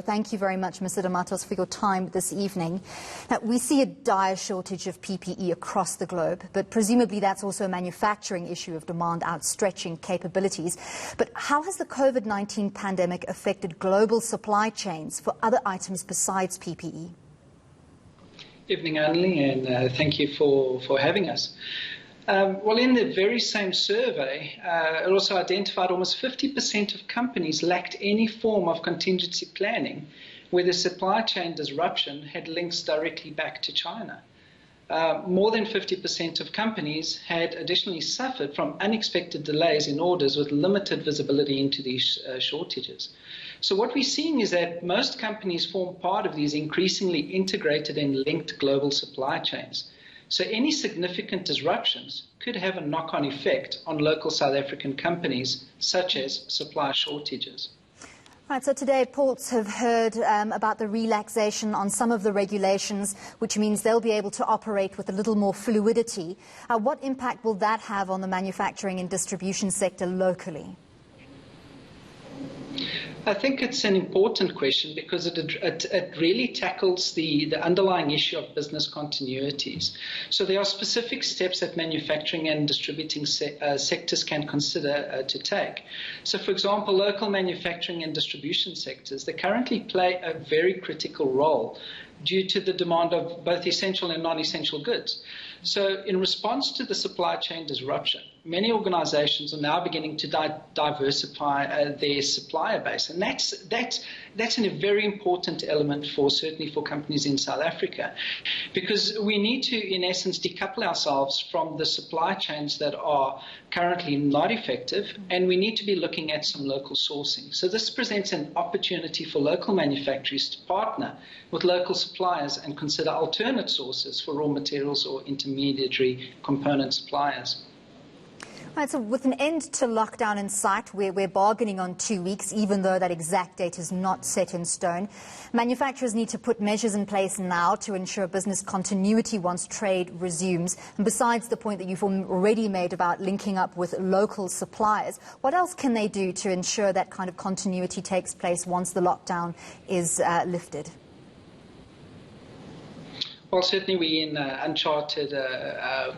Thank you very much, Mr. de Matos, for your time this evening. Now, we see a dire shortage of PPE across the globe, but presumably that's also a manufacturing issue of demand outstretching capabilities. But how has the COVID-19 pandemic affected global supply chains for other items besides PPE? Evening, Annalie, and thank you for having us. Well, in the very same survey, it also identified almost 50% of companies lacked any form of contingency planning where the supply chain disruption had links directly back to China. More than 50% of companies had additionally suffered from unexpected delays in orders with limited visibility into these shortages. So what we're seeing is that most companies form part of these increasingly integrated and linked global supply chains. So any significant disruptions could have a knock-on effect on local South African companies, such as supply shortages. Right, so today ports have heard about the relaxation on some of the regulations, which means they'll be able to operate with a little more fluidity. What impact will that have on the manufacturing and distribution sector locally? I think it's an important question because it really tackles the underlying issue of business continuities. So there are specific steps that manufacturing and distributing sectors can consider to take. So, for example, local manufacturing and distribution sectors, they currently play a very critical role due to the demand of both essential and non-essential goods. So in response to the supply chain disruption, many organizations are now beginning to diversify their supplier base. And that's a very important element certainly for companies in South Africa, because we need to, in essence, decouple ourselves from the supply chains that are currently not effective, and we need to be looking at some local sourcing. So this presents an opportunity for local manufacturers to partner with local suppliers and consider alternate sources for raw materials or intermediary component suppliers. Right, so with an end to lockdown in sight, we're bargaining on 2 weeks, even though that exact date is not set in stone. Manufacturers need to put measures in place now to ensure business continuity once trade resumes. And besides the point that you've already made about linking up with local suppliers, what else can they do to ensure that kind of continuity takes place once the lockdown is lifted? Well, certainly we're in uncharted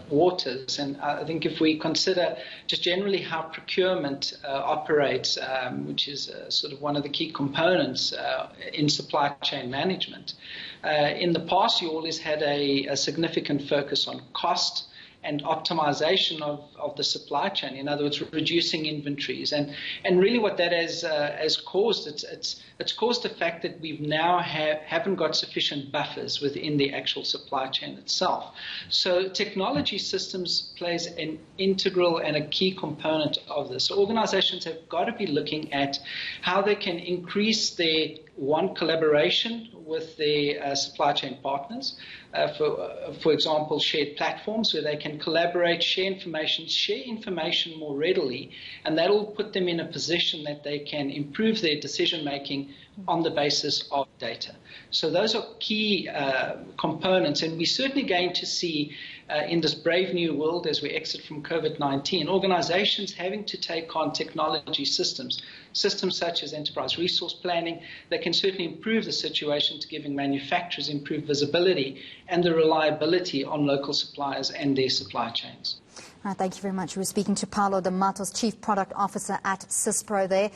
waters, and I think if we consider just generally how procurement operates, which is sort of one of the key components in supply chain management, in the past you always had a significant focus on cost and optimization of the supply chain. In other words, reducing inventories, and really what that has caused, it's caused the fact that we've now haven't got sufficient buffers within the actual supply chain itself. So technology systems plays an integral and a key component of this. So organizations have got to be looking at how they can increase their collaboration with their supply chain partners. For example, shared platforms where they can collaborate, share information more readily, and that will put them in a position that they can improve their decision making on the basis of data. So those are key components, and we're certainly going to see in this brave new world as we exit from COVID-19, organizations having to take on technology systems such as enterprise resource planning that can certainly improve the situation to giving manufacturers improved visibility and the reliability on local suppliers and their supply chains. Thank you very much. We were speaking to Paulo de Matos, Chief Product Officer at SYSPRO there.